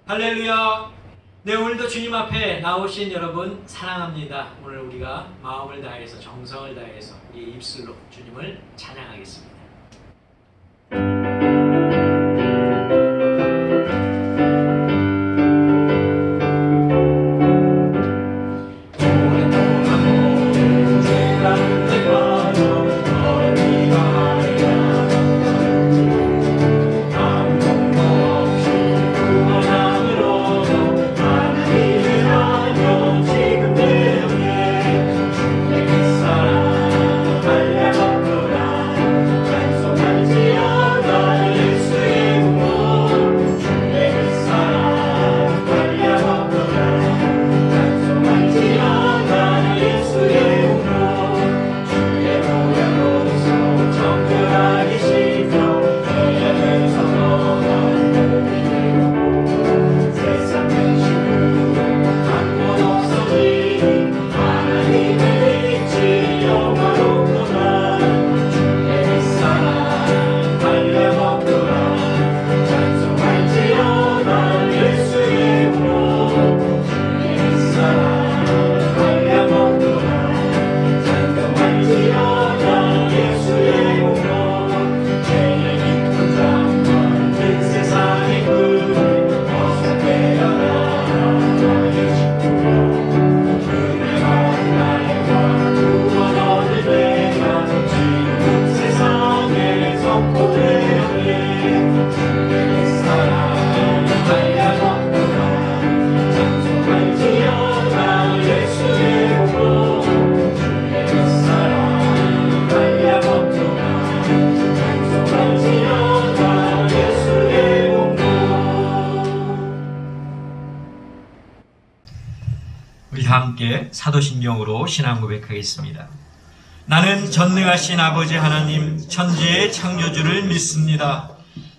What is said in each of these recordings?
할렐루야. 네, 오늘도 주님 앞에 나오신 여러분 사랑합니다. 오늘 우리가 마음을 다해서 정성을 다해서 우리 입술로 주님을 찬양하겠습니다. 우리 함께 사도신경으로 신앙 고백하겠습니다. 나는 전능하신 아버지 하나님 천지의 창조주를 믿습니다.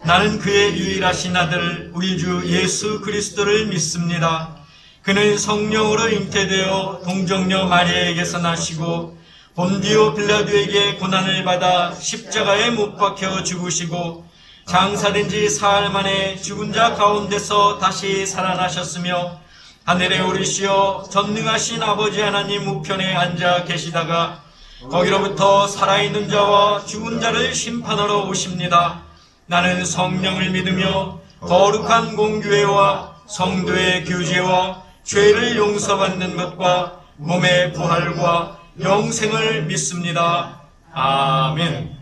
나는 그의 유일하신 아들 우리 주 예수 그리스도를 믿습니다. 그는 성령으로 잉태되어 동정녀 마리아에게서 나시고 본디오 빌라도에게 고난을 받아 십자가에 못 박혀 죽으시고 장사된 지 사흘 만에 죽은 자 가운데서 다시 살아나셨으며 하늘에 오르시어 전능하신 아버지 하나님 우편에 앉아 계시다가 거기로부터 살아있는 자와 죽은 자를 심판하러 오십니다. 나는 성령을 믿으며 거룩한 공교회와 성도의 교제와 죄를 용서받는 것과 몸의 부활과 영생을 믿습니다. 아멘.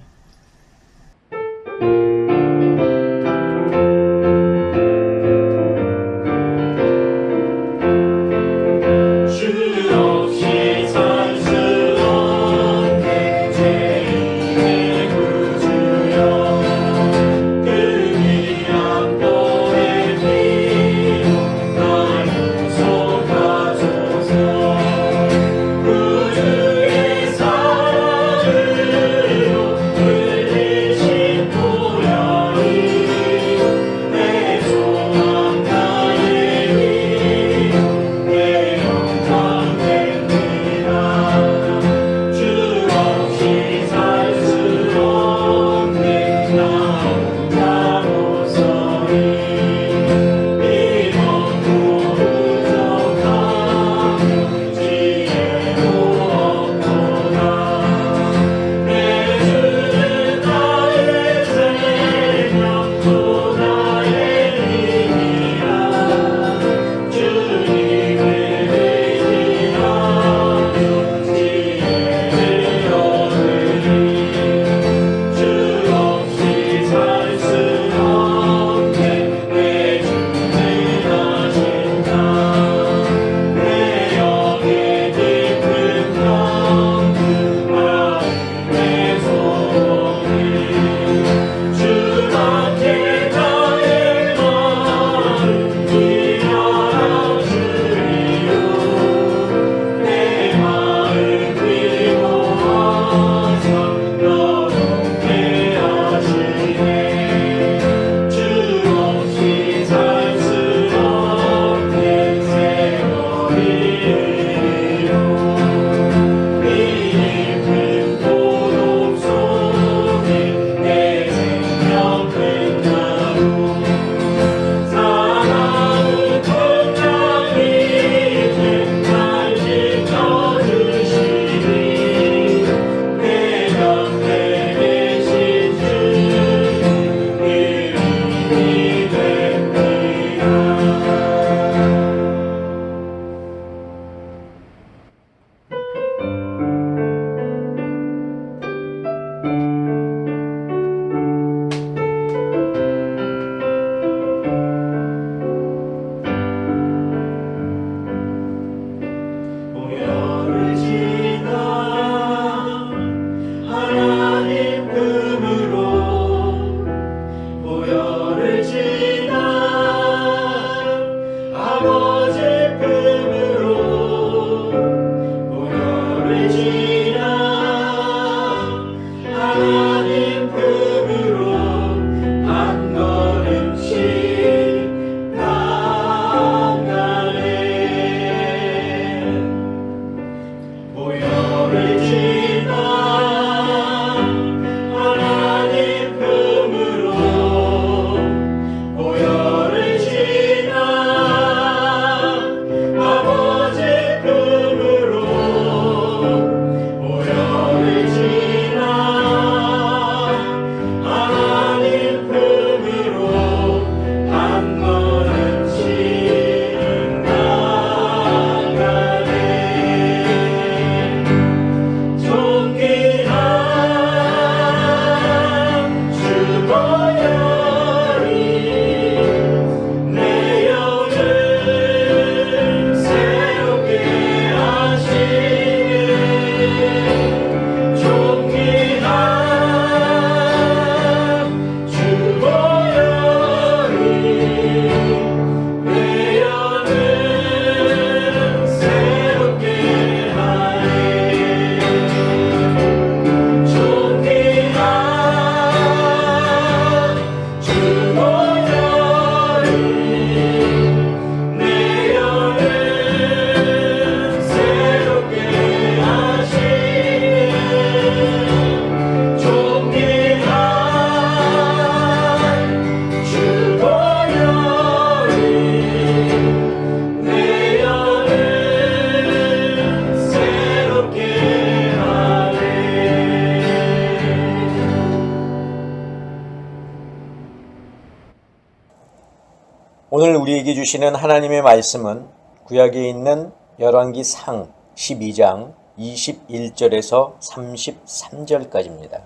오늘 우리에게 주시는 하나님의 말씀은 구약에 있는 열왕기상 12장 21절에서 33절까지입니다.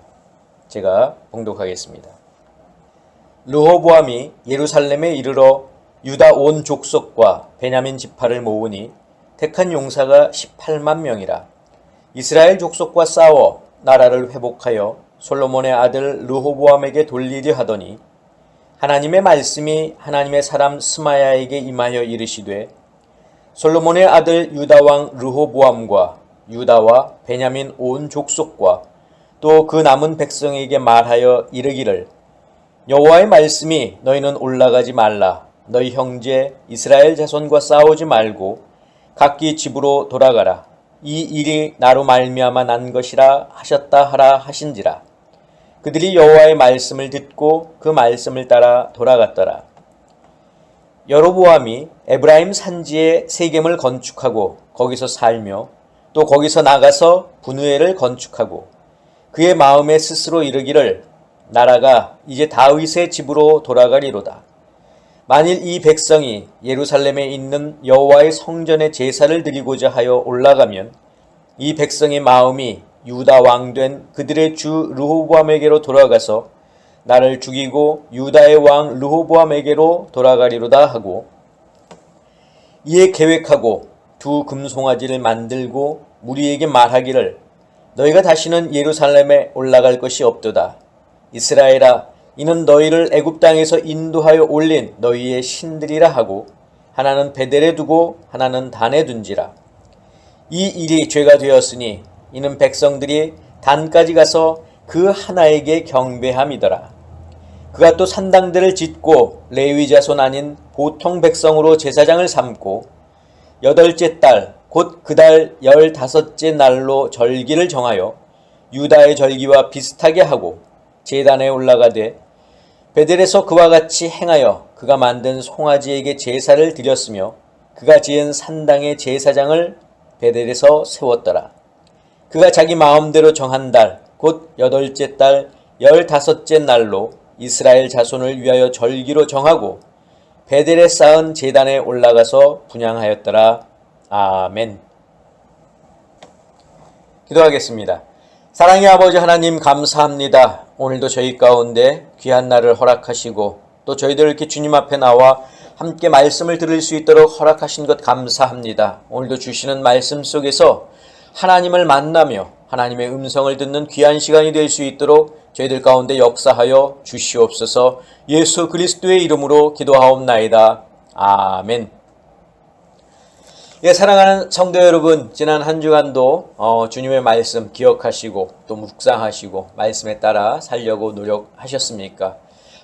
제가 봉독하겠습니다. 르호보암이 예루살렘에 이르러 유다 온 족속과 베냐민 지파를 모으니 택한 용사가 18만 명이라. 이스라엘 족속과 싸워 나라를 회복하여 솔로몬의 아들 르호보암에게 돌리려 하더니 하나님의 말씀이 하나님의 사람 스마야에게 임하여 이르시되 솔로몬의 아들 유다왕 르호보암과 유다와 베냐민 온 족속과 또 그 남은 백성에게 말하여 이르기를 여호와의 말씀이 너희는 올라가지 말라. 너희 형제 이스라엘 자손과 싸우지 말고 각기 집으로 돌아가라. 이 일이 나로 말미암아 난 것이라 하셨다 하라 하신지라. 그들이 여호와의 말씀을 듣고 그 말씀을 따라 돌아갔더라. 여로보암이 에브라임 산지에 세겜을 건축하고 거기서 살며 또 거기서 나가서 분우엘을 건축하고 그의 마음에 스스로 이르기를 나라가 이제 다윗의 집으로 돌아가리로다. 만일 이 백성이 예루살렘에 있는 여호와의 성전에 제사를 드리고자 하여 올라가면 이 백성의 마음이 유다 왕 된 그들의 주 르호보암에게로 돌아가서 나를 죽이고 유다의 왕 르호보암에게로 돌아가리로다 하고 이에 계획하고 두 금송아지를 만들고 무리에게 말하기를 너희가 다시는 예루살렘에 올라갈 것이 없도다. 이스라엘아 이는 너희를 애굽 땅에서 인도하여 올린 너희의 신들이라 하고 하나는 베델에 두고 하나는 단에 둔지라. 이 일이 죄가 되었으니 이는 백성들이 단까지 가서 그 하나에게 경배함이더라. 그가 또 산당들을 짓고 레위 자손 아닌 보통 백성으로 제사장을 삼고 8째 달 곧 그 달 15째 날로 절기를 정하여 유다의 절기와 비슷하게 하고 제단에 올라가되 베델에서 그와 같이 행하여 그가 만든 송아지에게 제사를 드렸으며 그가 지은 산당의 제사장을 베델에서 세웠더라. 그가 자기 마음대로 정한 달 곧 8째 달 15째 날로 이스라엘 자손을 위하여 절기로 정하고 베델에 쌓은 제단에 올라가서 분향하였더라. 아멘. 기도하겠습니다. 사랑의 아버지 하나님 감사합니다. 오늘도 저희 가운데 귀한 날을 허락하시고 또 저희들 이렇게 주님 앞에 나와 함께 말씀을 들을 수 있도록 허락하신 것 감사합니다. 오늘도 주시는 말씀 속에서 하나님을 만나며 하나님의 음성을 듣는 귀한 시간이 될 수 있도록 저희들 가운데 역사하여 주시옵소서. 예수 그리스도의 이름으로 기도하옵나이다. 아멘. 예, 사랑하는 성도 여러분, 지난 한 주간도 주님의 말씀 기억하시고 또 묵상하시고 말씀에 따라 살려고 노력하셨습니까?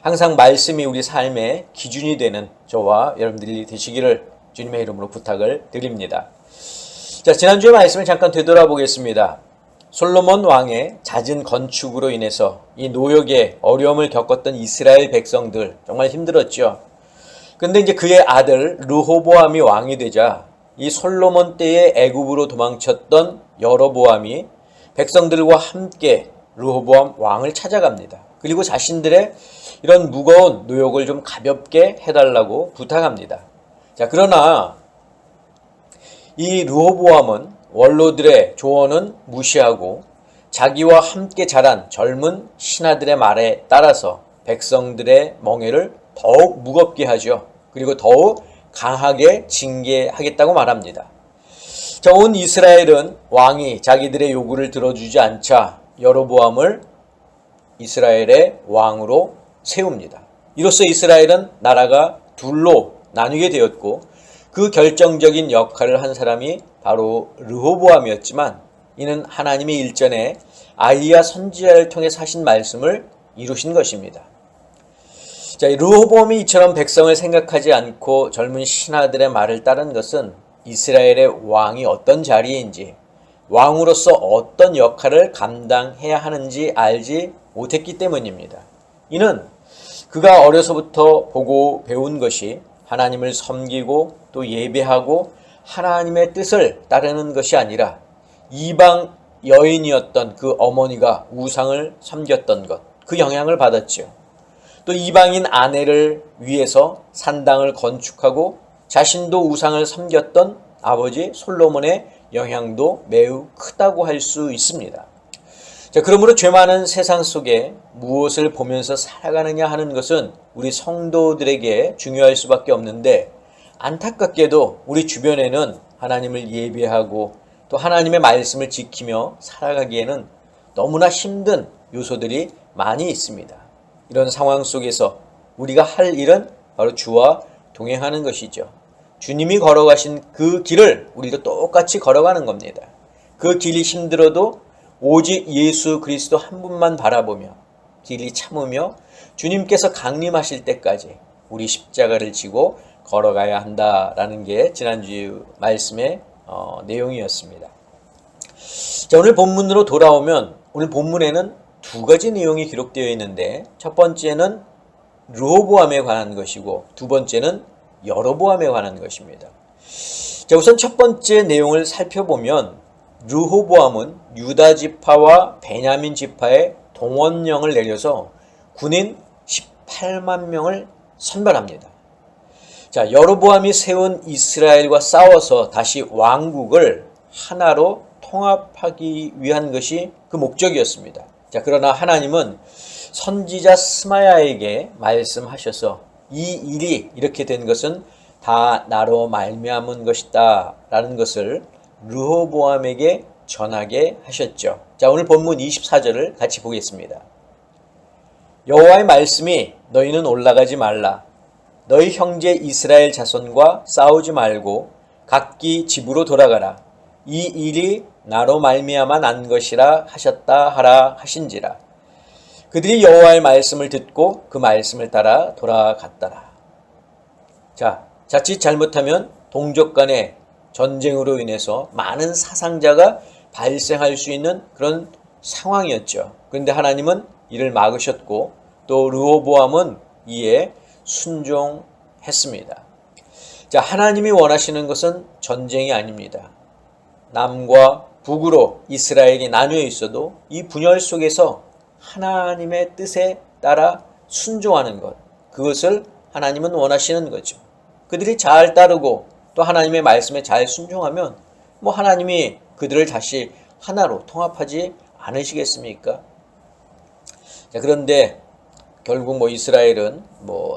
항상 말씀이 우리 삶의 기준이 되는 저와 여러분들이 되시기를 주님의 이름으로 부탁을 드립니다. 자, 지난주의 말씀을 잠깐 되돌아보겠습니다. 솔로몬 왕의 잦은 건축으로 인해서 이 노역의 어려움을 겪었던 이스라엘 백성들 정말 힘들었죠. 근데 이제 그의 아들 르호보암이 왕이 되자 이 솔로몬 때에 애굽으로 도망쳤던 여로보암이 백성들과 함께 르호보암 왕을 찾아갑니다. 그리고 자신들의 이런 무거운 노역을 좀 가볍게 해달라고 부탁합니다. 자, 그러나 이 르호보암은 원로들의 조언은 무시하고 자기와 함께 자란 젊은 신하들의 말에 따라서 백성들의 멍에를 더욱 무겁게 하죠. 그리고 더욱 강하게 징계하겠다고 말합니다. 자, 온 이스라엘은 왕이 자기들의 요구를 들어주지 않자 여로보암을 이스라엘의 왕으로 세웁니다. 이로써 이스라엘은 나라가 둘로 나뉘게 되었고 그 결정적인 역할을 한 사람이 바로 르호보암이었지만 이는 하나님의 일전에 아이야 선지자를 통해서 하신 말씀을 이루신 것입니다. 자, 르호보암이 이처럼 백성을 생각하지 않고 젊은 신하들의 말을 따른 것은 이스라엘의 왕이 어떤 자리인지 왕으로서 어떤 역할을 감당해야 하는지 알지 못했기 때문입니다. 이는 그가 어려서부터 보고 배운 것이 하나님을 섬기고 또 예배하고 하나님의 뜻을 따르는 것이 아니라 이방 여인이었던 그 어머니가 우상을 섬겼던 것, 그 영향을 받았죠. 또 이방인 아내를 위해서 산당을 건축하고 자신도 우상을 섬겼던 아버지 솔로몬의 영향도 매우 크다고 할 수 있습니다. 자, 그러므로 죄 많은 세상 속에 무엇을 보면서 살아가느냐 하는 것은 우리 성도들에게 중요할 수밖에 없는데, 안타깝게도 우리 주변에는 하나님을 예배하고 또 하나님의 말씀을 지키며 살아가기에는 너무나 힘든 요소들이 많이 있습니다. 이런 상황 속에서 우리가 할 일은 바로 주와 동행하는 것이죠. 주님이 걸어가신 그 길을 우리도 똑같이 걸어가는 겁니다. 그 길이 힘들어도 오직 예수 그리스도 한 분만 바라보며 길이 참으며 주님께서 강림하실 때까지 우리 십자가를 지고 걸어가야 한다라는 게 지난주 말씀의 내용이었습니다. 자, 오늘 본문으로 돌아오면 오늘 본문에는 두 가지 내용이 기록되어 있는데, 첫 번째는 르호보암에 관한 것이고 두 번째는 여로보암에 관한 것입니다. 자, 우선 첫 번째 내용을 살펴보면 르호보암은 유다 지파와 베냐민 지파에 동원령을 내려서 군인 18만 명을 선발합니다. 자, 여로보암이 세운 이스라엘과 싸워서 다시 왕국을 하나로 통합하기 위한 것이 그 목적이었습니다. 자, 그러나 하나님은 선지자 스마야에게 말씀하셔서 이 일이 이렇게 된 것은 다 나로 말미암은 것이다 라는 것을 르호보암에게 전하게 하셨죠. 자, 오늘 본문 24절을 같이 보겠습니다. 여호와의 말씀이 너희는 올라가지 말라. 너희 형제 이스라엘 자손과 싸우지 말고 각기 집으로 돌아가라. 이 일이 나로 말미암아 난 것이라 하셨다 하라 하신지라. 그들이 여호와의 말씀을 듣고 그 말씀을 따라 돌아갔더라. 자, 자칫 잘못하면 동족 간의 전쟁으로 인해서 많은 사상자가 발생할 수 있는 그런 상황이었죠. 그런데 하나님은 이를 막으셨고 또 르호보암은 이에 순종했습니다. 자, 하나님이 원하시는 것은 전쟁이 아닙니다. 남과 북으로 이스라엘이 나뉘어 있어도 이 분열 속에서 하나님의 뜻에 따라 순종하는 것, 그것을 하나님은 원하시는 거죠. 그들이 잘 따르고 또 하나님의 말씀에 잘 순종하면 하나님이 그들을 다시 하나로 통합하지 않으시겠습니까? 자, 그런데 결국 이스라엘은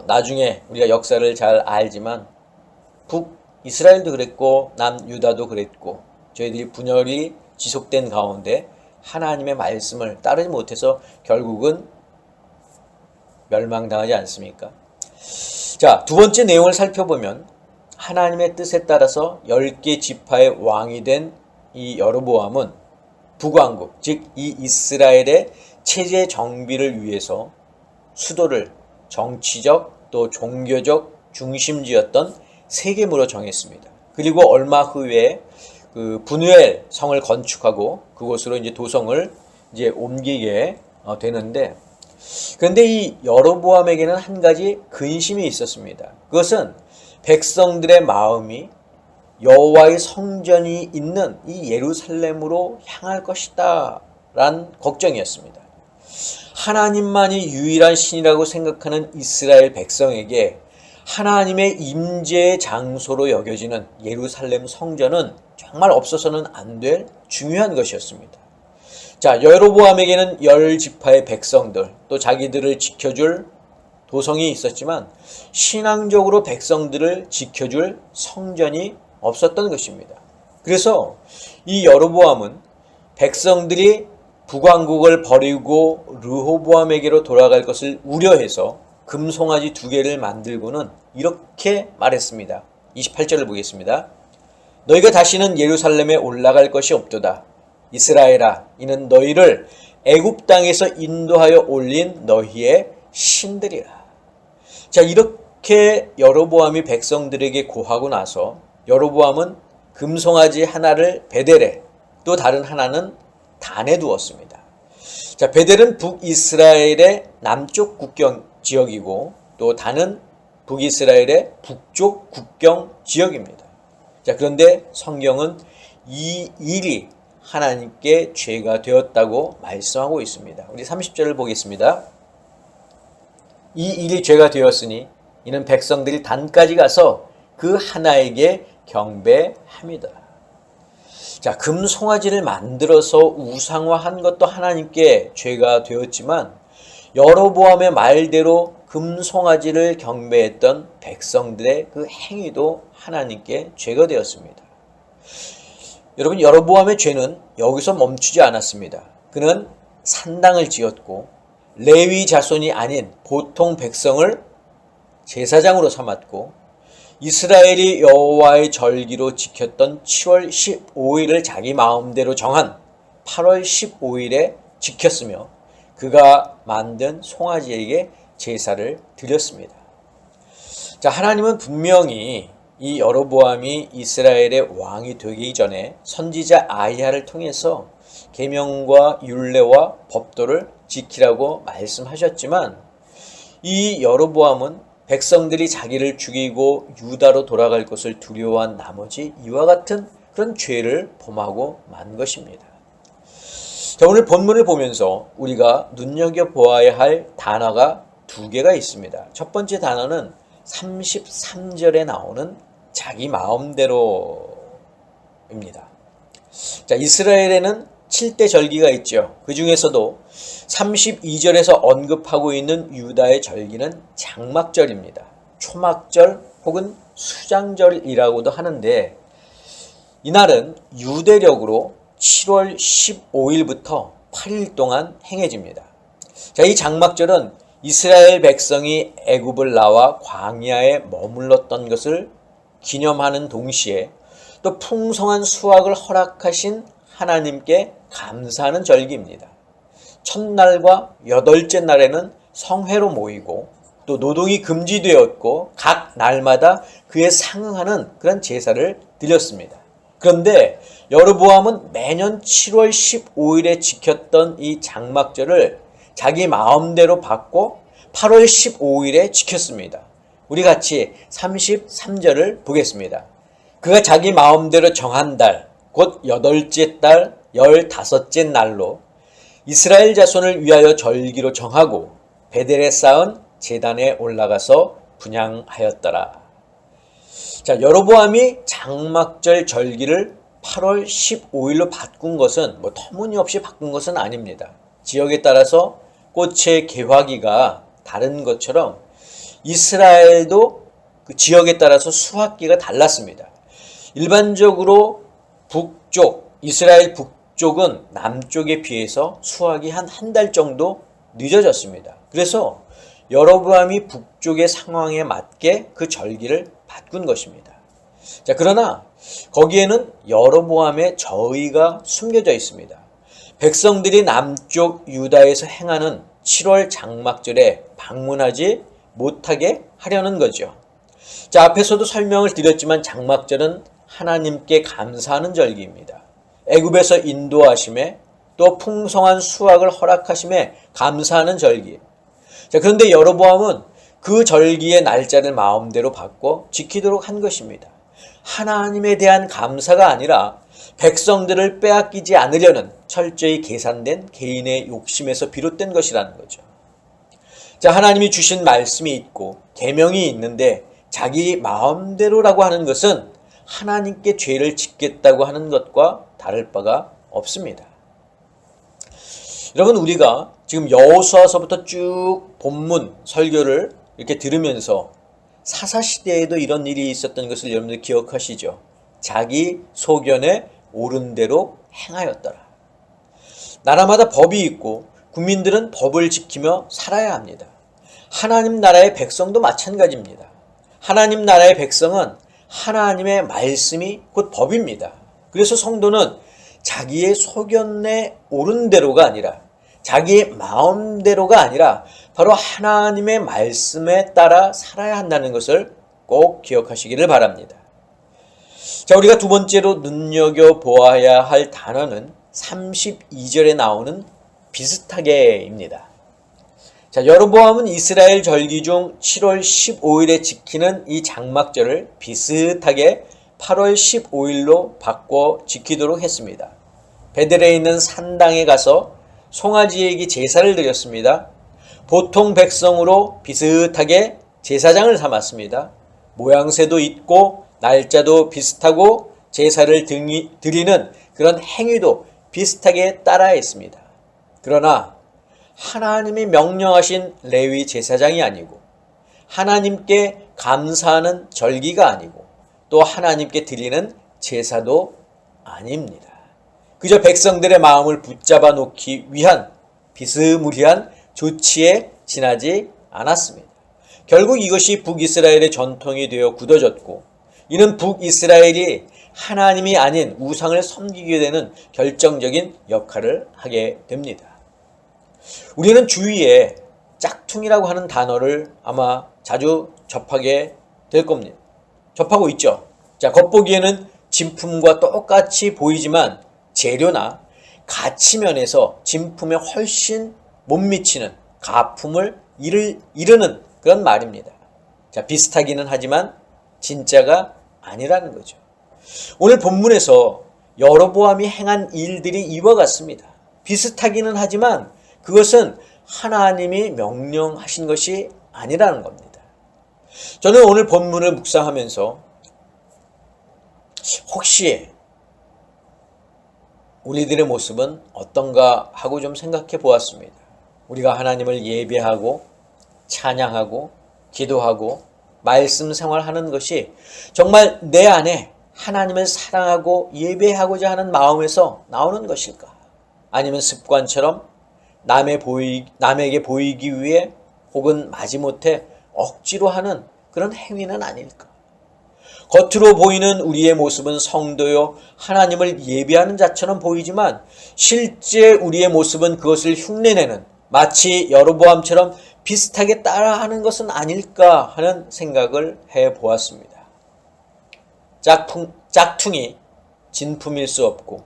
나중에 우리가 역사를 잘 알지만 북이스라엘도 그랬고 남유다도 그랬고 저희들이 분열이 지속된 가운데 하나님의 말씀을 따르지 못해서 결국은 멸망당하지 않습니까? 자, 두 번째 내용을 살펴보면 하나님의 뜻에 따라서 10개 지파의 왕이 된 이 여로보암은 북왕국, 즉 이 이스라엘의 체제 정비를 위해서 수도를 정치적 또 종교적 중심지였던 세겜으로 정했습니다. 그리고 얼마 후에 그 분우엘 성을 건축하고 그곳으로 이제 도성을 이제 옮기게 되는데, 그런데 이 여로보암에게는 한 가지 근심이 있었습니다. 그것은 백성들의 마음이 여호와의 성전이 있는 이 예루살렘으로 향할 것이다 라는 걱정이었습니다. 하나님만이 유일한 신이라고 생각하는 이스라엘 백성에게 하나님의 임재의 장소로 여겨지는 예루살렘 성전은 정말 없어서는 안 될 중요한 것이었습니다. 자, 여로보암에게는 10지파의 백성들, 또 자기들을 지켜줄 도성이 있었지만 신앙적으로 백성들을 지켜줄 성전이 없었던 것입니다. 그래서 이 여로보암은 백성들이 북왕국을 버리고 르호보암에게로 돌아갈 것을 우려해서 금송아지 2개를 만들고는 이렇게 말했습니다. 28절을 보겠습니다. 너희가 다시는 예루살렘에 올라갈 것이 없도다. 이스라엘아, 이는 너희를 애굽 땅에서 인도하여 올린 너희의 신들이라. 자, 이렇게 여로보암이 백성들에게 고하고 나서 여로보암은 금송아지 하나를 베델에, 또 다른 하나는 단에 두었습니다. 자, 베델은 북이스라엘의 남쪽 국경 지역이고 또 단은 북이스라엘의 북쪽 국경 지역입니다. 자, 그런데 성경은 이 일이 하나님께 죄가 되었다고 말씀하고 있습니다. 우리 30절을 보겠습니다. 이 일이 죄가 되었으니 이는 백성들이 단까지 가서 그 하나에게 경배함이다. 자, 금송아지를 만들어서 우상화한 것도 하나님께 죄가 되었지만 여로보암의 말대로 금송아지를 경배했던 백성들의 그 행위도 하나님께 죄가 되었습니다. 여러분, 여로보암의 죄는 여기서 멈추지 않았습니다. 그는 산당을 지었고 레위 자손이 아닌 보통 백성을 제사장으로 삼았고 이스라엘이 여호와의 절기로 지켰던 7월 15일을 자기 마음대로 정한 8월 15일에 지켰으며 그가 만든 송아지에게 제사를 드렸습니다. 자, 하나님은 분명히 이 여로보암이 이스라엘의 왕이 되기 전에 선지자 아히야를 통해서 계명과 율례와 법도를 지키라고 말씀하셨지만 이 여로보암은 백성들이 자기를 죽이고 유다로 돌아갈 것을 두려워한 나머지 이와 같은 그런 죄를 범하고 만 것입니다. 자, 오늘 본문을 보면서 우리가 눈여겨보아야 할 단어가 두 개가 있습니다. 첫 번째 단어는 33절에 나오는 자기 마음대로입니다. 자, 이스라엘에는 7대 절기가 있죠. 그 중에서도 32절에서 언급하고 있는 유다의 절기는 장막절입니다. 초막절 혹은 수장절이라고도 하는데 이날은 유대력으로 7월 15일부터 8일 동안 행해집니다. 자, 이 장막절은 이스라엘 백성이 애굽을 나와 광야에 머물렀던 것을 기념하는 동시에 또 풍성한 수확을 허락하신 하나님께 감사하는 절기입니다. 첫날과 여덟째 날에는 성회로 모이고 또 노동이 금지되었고 각 날마다 그에 상응하는 그런 제사를 드렸습니다. 그런데 여로보암은 매년 7월 15일에 지켰던 이 장막절을 자기 마음대로 받고 8월 15일에 지켰습니다. 우리 같이 33절을 보겠습니다. 그가 자기 마음대로 정한 달, 곧 여덟째 달 15째 날로 이스라엘 자손을 위하여 절기로 정하고 베델에 쌓은 제단에 올라가서 분향하였더라. 자, 여로보암이 장막절 절기를 8월 15일로 바꾼 것은 터무니없이 바꾼 것은 아닙니다. 지역에 따라서 꽃의 개화기가 다른 것처럼 이스라엘도 그 지역에 따라서 수확기가 달랐습니다. 일반적으로 이스라엘 북쪽은 남쪽에 비해서 수확이 한 달 정도 늦어졌습니다. 그래서 여로보암이 북쪽의 상황에 맞게 그 절기를 바꾼 것입니다. 자, 그러나 거기에는 여로보암의 저의가 숨겨져 있습니다. 백성들이 남쪽 유다에서 행하는 7월 장막절에 방문하지 못하게 하려는 거죠. 자, 앞에서도 설명을 드렸지만 장막절은 하나님께 감사하는 절기입니다. 애굽에서 인도하심에 또 풍성한 수확을 허락하심에 감사하는 절기. 자, 그런데 여로보암은 그 절기의 날짜를 마음대로 바꿔 지키도록 한 것입니다. 하나님에 대한 감사가 아니라 백성들을 빼앗기지 않으려는 철저히 계산된 개인의 욕심에서 비롯된 것이라는 거죠. 자, 하나님이 주신 말씀이 있고 계명이 있는데 자기 마음대로라고 하는 것은 하나님께 죄를 짓겠다고 하는 것과 다를 바가 없습니다. 여러분, 우리가 지금 여호수아서부터 쭉 본문 설교를 이렇게 들으면서 사사시대에도 이런 일이 있었던 것을 여러분들 기억하시죠? 자기 소견에 옳은 대로 행하였더라. 나라마다 법이 있고 국민들은 법을 지키며 살아야 합니다. 하나님 나라의 백성도 마찬가지입니다. 하나님 나라의 백성은 하나님의 말씀이 곧 법입니다. 그래서 성도는 자기의 소견에 옳은 대로가 아니라 자기의 마음대로가 아니라 바로 하나님의 말씀에 따라 살아야 한다는 것을 꼭 기억하시기를 바랍니다. 자, 우리가 두 번째로 눈여겨보아야 할 단어는 32절에 나오는 비슷하게입니다. 자, 여로보암은 이스라엘 절기 중 7월 15일에 지키는 이 장막절을 비슷하게 8월 15일로 바꿔 지키도록 했습니다. 베델에 있는 산당에 가서 송아지에게 제사를 드렸습니다. 보통 백성으로 비슷하게 제사장을 삼았습니다. 모양새도 있고 날짜도 비슷하고 제사를 드리는 그런 행위도 비슷하게 따라했습니다. 그러나 하나님이 명령하신 레위 제사장이 아니고 하나님께 감사하는 절기가 아니고 또 하나님께 드리는 제사도 아닙니다. 그저 백성들의 마음을 붙잡아 놓기 위한 비스무리한 조치에 지나지 않았습니다. 결국 이것이 북이스라엘의 전통이 되어 굳어졌고 이는 북이스라엘이 하나님이 아닌 우상을 섬기게 되는 결정적인 역할을 하게 됩니다. 우리는 주위에 짝퉁이라고 하는 단어를 아마 자주 접하게 될 겁니다. 접하고 있죠. 자, 겉보기에는 진품과 똑같이 보이지만 재료나 가치 면에서 진품에 훨씬 못 미치는 가품을 이르는 그런 말입니다. 자, 비슷하기는 하지만 진짜가 아니라는 거죠. 오늘 본문에서 여로보암이 행한 일들이 이와 같습니다. 비슷하기는 하지만 그것은 하나님이 명령하신 것이 아니라는 겁니다. 저는 오늘 본문을 묵상하면서 혹시 우리들의 모습은 어떤가 하고 좀 생각해 보았습니다. 우리가 하나님을 예배하고 찬양하고 기도하고 말씀 생활하는 것이 정말 내 안에 하나님을 사랑하고 예배하고자 하는 마음에서 나오는 것일까? 아니면 습관처럼 남에게 보이기 위해 혹은 마지못해 억지로 하는 그런 행위는 아닐까? 겉으로 보이는 우리의 모습은 성도요 하나님을 예배하는 자처럼 보이지만 실제 우리의 모습은 그것을 흉내내는 마치 여로보암처럼 비슷하게 따라하는 것은 아닐까 하는 생각을 해보았습니다. 짝퉁이 진품일 수 없고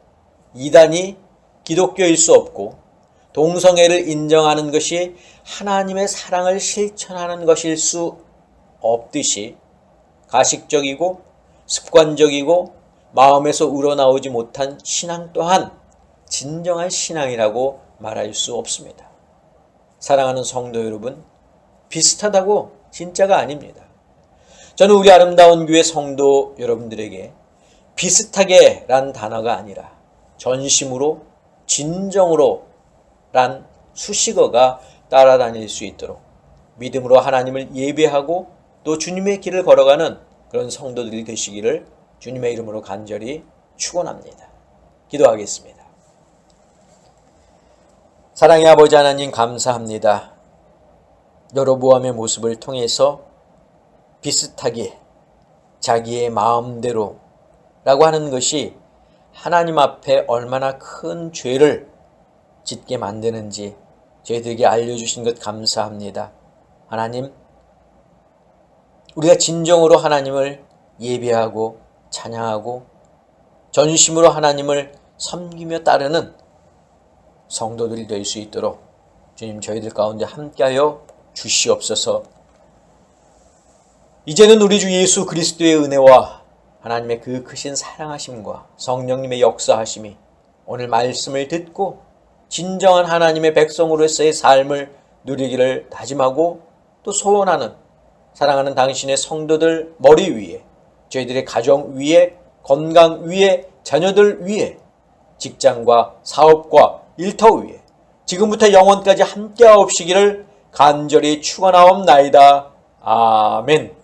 이단이 기독교일 수 없고 동성애를 인정하는 것이 하나님의 사랑을 실천하는 것일 수 없듯이 가식적이고 습관적이고 마음에서 우러나오지 못한 신앙 또한 진정한 신앙이라고 말할 수 없습니다. 사랑하는 성도 여러분, 비슷하다고 진짜가 아닙니다. 저는 우리 아름다운 교회 성도 여러분들에게 비슷하게 란 단어가 아니라 전심으로 진정으로 란 수식어가 따라다닐 수 있도록 믿음으로 하나님을 예배하고 또 주님의 길을 걸어가는 그런 성도들이 되시기를 주님의 이름으로 간절히 축원합니다. 기도하겠습니다. 사랑의 아버지 하나님 감사합니다. 여로보암의 모습을 통해서 비슷하게 자기의 마음대로 라고 하는 것이 하나님 앞에 얼마나 큰 죄를 짓게 만드는지 저희들에게 알려주신 것 감사합니다. 하나님, 우리가 진정으로 하나님을 예배하고 찬양하고 전심으로 하나님을 섬기며 따르는 성도들이 될 수 있도록 주님 저희들 가운데 함께하여 주시옵소서. 이제는 우리 주 예수 그리스도의 은혜와 하나님의 그 크신 사랑하심과 성령님의 역사하심이 오늘 말씀을 듣고 진정한 하나님의 백성으로서의 삶을 누리기를 다짐하고 또 소원하는 사랑하는 당신의 성도들 머리 위에 저희들의 가정 위에 건강 위에 자녀들 위에 직장과 사업과 일터 위에 지금부터 영원까지 함께하옵시기를 간절히 축원하옵나이다. 아멘.